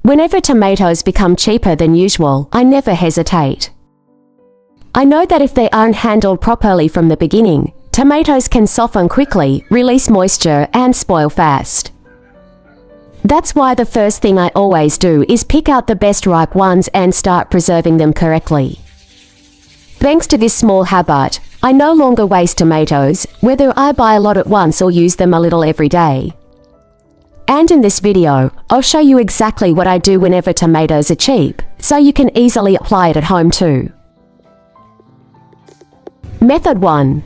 Whenever tomatoes become cheaper than usual, I never hesitate. I know that if they aren't handled properly from the beginning, tomatoes can soften quickly, release moisture, and spoil fast. That's why the first thing I always do is pick out the best ripe ones and start preserving them correctly. Thanks to this small habit, I no longer waste tomatoes, whether I buy a lot at once or use them a little every day. And in this video, I'll show you exactly what I do whenever tomatoes are cheap, so you can easily apply it at home too. Method 1.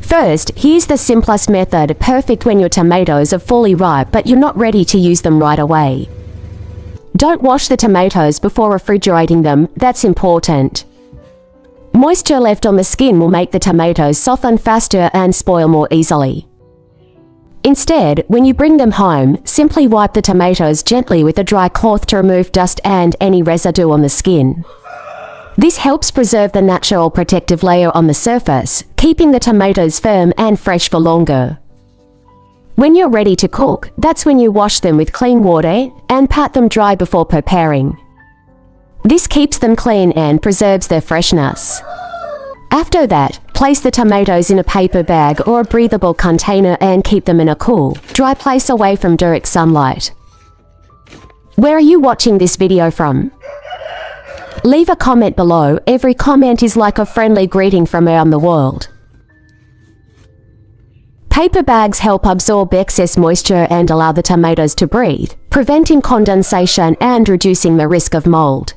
First, here's the simplest method, perfect when your tomatoes are fully ripe but you're not ready to use them right away. Don't wash the tomatoes before refrigerating them, that's important. Moisture left on the skin will make the tomatoes soften faster and spoil more easily. Instead, when you bring them home, simply wipe the tomatoes gently with a dry cloth to remove dust and any residue on the skin. This helps preserve the natural protective layer on the surface, keeping the tomatoes firm and fresh for longer. When you're ready to cook, that's when you wash them with clean water and pat them dry before preparing. This keeps them clean and preserves their freshness. After that, place the tomatoes in a paper bag or a breathable container and keep them in a cool, dry place away from direct sunlight. Where are you watching this video from? Leave a comment below, every comment is like a friendly greeting from around the world. Paper bags help absorb excess moisture and allow the tomatoes to breathe, preventing condensation and reducing the risk of mold.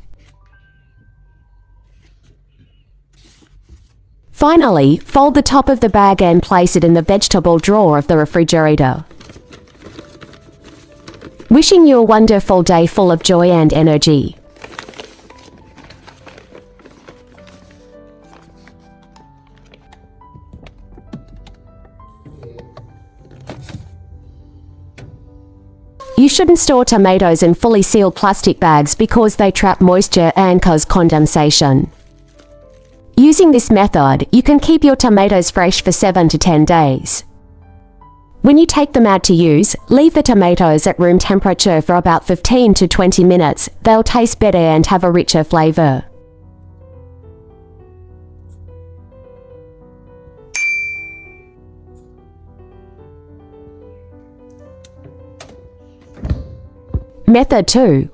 Finally, fold the top of the bag and place it in the vegetable drawer of the refrigerator. Wishing you a wonderful day full of joy and energy. You shouldn't store tomatoes in fully sealed plastic bags because they trap moisture and cause condensation. Using this method, you can keep your tomatoes fresh for 7 to 10 days. When you take them out to use, leave the tomatoes at room temperature for about 15 to 20 minutes. They'll taste better and have a richer flavor. Method 2.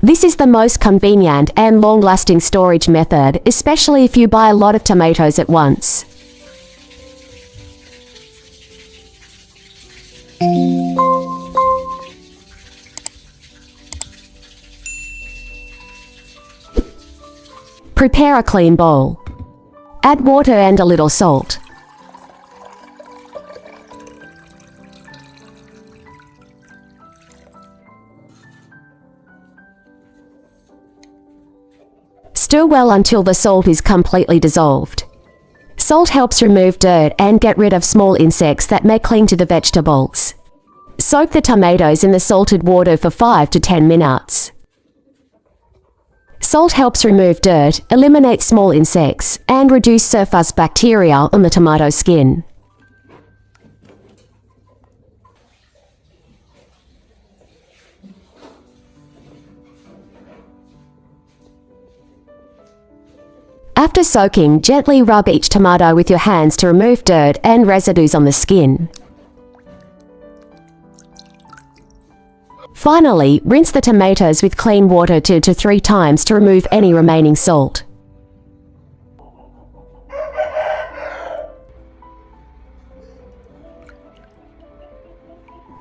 This is the most convenient and long-lasting storage method, especially if you buy a lot of tomatoes at once. Prepare a clean bowl. Add water and a little salt. Stir well until the salt is completely dissolved. Salt helps remove dirt and get rid of small insects that may cling to the vegetables. Soak the tomatoes in the salted water for 5 to 10 minutes. Salt helps remove dirt, eliminate small insects, and reduce surface bacteria on the tomato skin. After soaking, gently rub each tomato with your hands to remove dirt and residues on the skin. Finally, rinse the tomatoes with clean water 2 to 3 times to remove any remaining salt.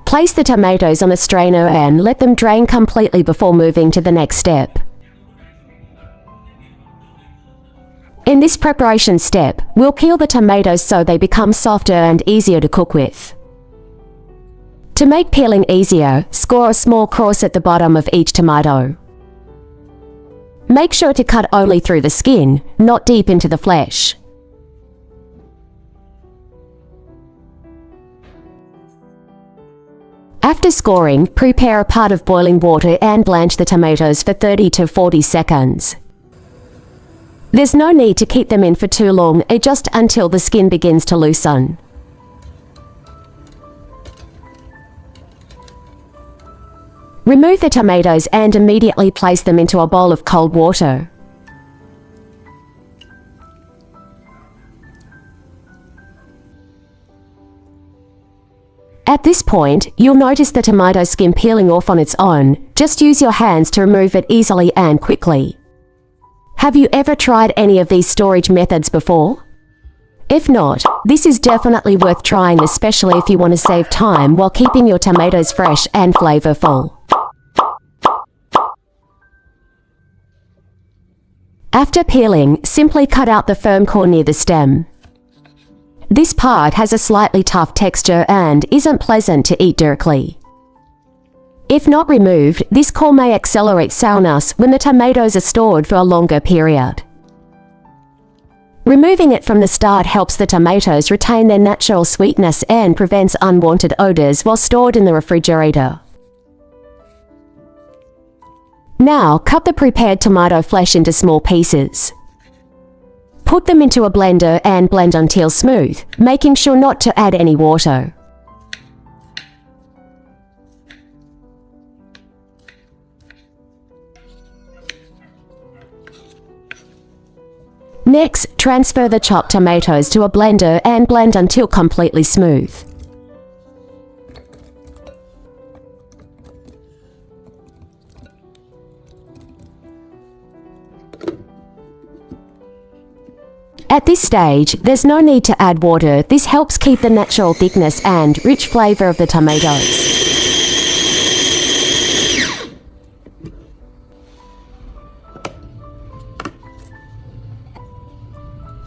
Place the tomatoes on a strainer and let them drain completely before moving to the next step. In this preparation step, we'll peel the tomatoes so they become softer and easier to cook with. To make peeling easier, score a small cross at the bottom of each tomato. Make sure to cut only through the skin, not deep into the flesh. After scoring, prepare a pot of boiling water and blanch the tomatoes for 30 to 40 seconds. There's no need to keep them in for too long, just until the skin begins to loosen. Remove the tomatoes and immediately place them into a bowl of cold water. At this point, you'll notice the tomato skin peeling off on its own. Just use your hands to remove it easily and quickly. Have you ever tried any of these storage methods before? If not, this is definitely worth trying, especially if you want to save time while keeping your tomatoes fresh and flavorful. After peeling, simply cut out the firm core near the stem. This part has a slightly tough texture and isn't pleasant to eat directly. If not removed, this core may accelerate sourness when the tomatoes are stored for a longer period. Removing it from the start helps the tomatoes retain their natural sweetness and prevents unwanted odors while stored in the refrigerator. Now, cut the prepared tomato flesh into small pieces. Put them into a blender and blend until smooth, making sure not to add any water. Next, transfer the chopped tomatoes to a blender and blend until completely smooth. At this stage, there's no need to add water. This helps keep the natural thickness and rich flavor of the tomatoes.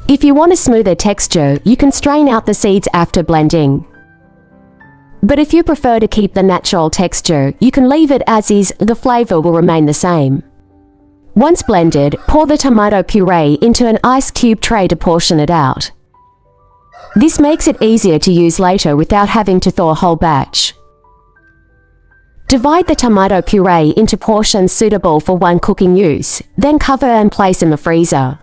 If you want a smoother texture, you can strain out the seeds after blending. But if you prefer to keep the natural texture, you can leave it as is, the flavor will remain the same. Once blended, pour the tomato puree into an ice cube tray to portion it out. This makes it easier to use later without having to thaw a whole batch. Divide the tomato puree into portions suitable for one cooking use, then cover and place in the freezer.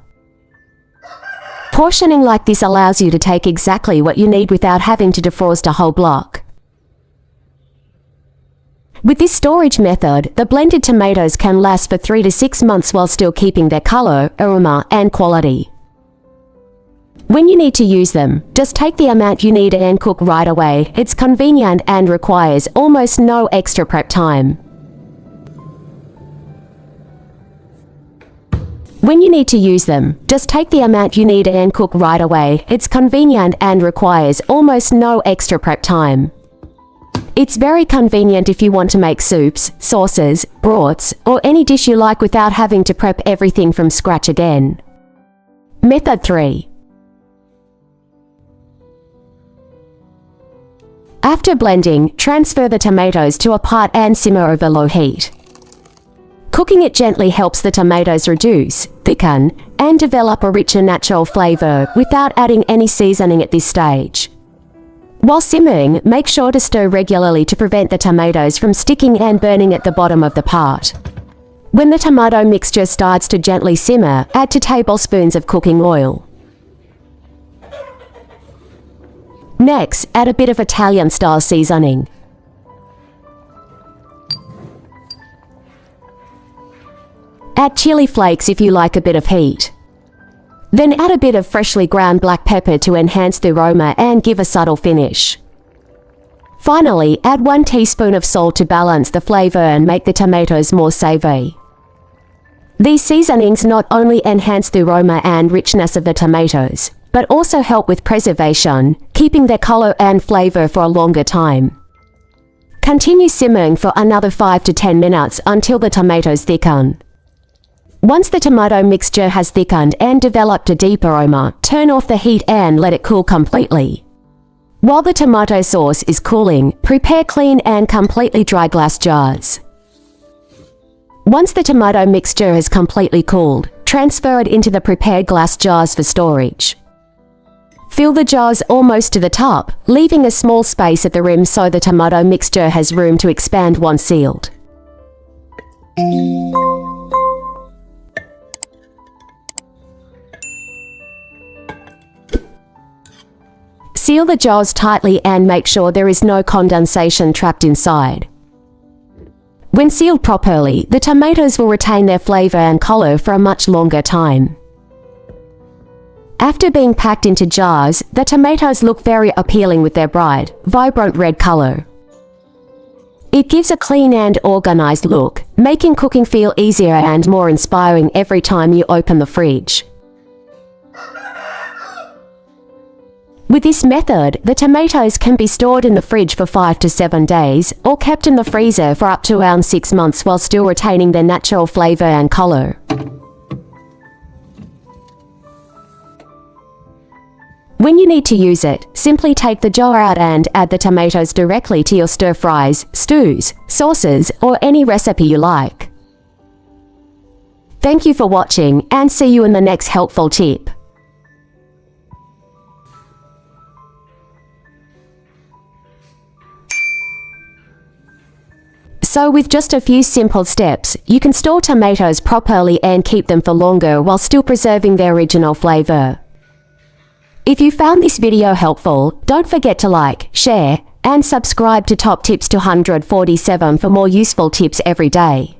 Portioning like this allows you to take exactly what you need without having to defrost a whole block. With this storage method, the blended tomatoes can last for 3 to 6 months while still keeping their color, aroma, and quality. When you need to use them, just take the amount you need and cook right away. It's convenient and requires almost no extra prep time. When you need to use them, just take the amount you need and cook right away. It's convenient and requires almost no extra prep time. It's very convenient if you want to make soups, sauces, broths, or any dish you like without having to prep everything from scratch again. Method 3. After blending, transfer the tomatoes to a pot and simmer over low heat. Cooking it gently helps the tomatoes reduce, thicken, and develop a richer natural flavor without adding any seasoning at this stage. While simmering, make sure to stir regularly to prevent the tomatoes from sticking and burning at the bottom of the pot. When the tomato mixture starts to gently simmer, add 2 tablespoons of cooking oil. Next, add a bit of Italian-style seasoning. Add chili flakes if you like a bit of heat. Then add a bit of freshly ground black pepper to enhance the aroma and give a subtle finish. Finally, add 1 teaspoon of salt to balance the flavor and make the tomatoes more savory. These seasonings not only enhance the aroma and richness of the tomatoes, but also help with preservation, keeping their color and flavor for a longer time. Continue simmering for another 5 to 10 minutes until the tomatoes thicken. Once the tomato mixture has thickened and developed a deep aroma, turn off the heat and let it cool completely. While the tomato sauce is cooling, prepare clean and completely dry glass jars. Once the tomato mixture has completely cooled, transfer it into the prepared glass jars for storage. Fill the jars almost to the top, leaving a small space at the rim so the tomato mixture has room to expand once sealed. Seal the jars tightly and make sure there is no condensation trapped inside. When sealed properly, the tomatoes will retain their flavor and color for a much longer time. After being packed into jars, the tomatoes look very appealing with their bright, vibrant red color. It gives a clean and organized look, making cooking feel easier and more inspiring every time you open the fridge. With this method, the tomatoes can be stored in the fridge for 5 to 7 days, or kept in the freezer for up to around 6 months while still retaining their natural flavor and color. When you need to use it, simply take the jar out and add the tomatoes directly to your stir-fries, stews, sauces, or any recipe you like. Thank you for watching, and see you in the next helpful tip. So with just a few simple steps, you can store tomatoes properly and keep them for longer while still preserving their original flavor. If you found this video helpful, don't forget to like, share, and subscribe to Top Tips 247 for more useful tips every day.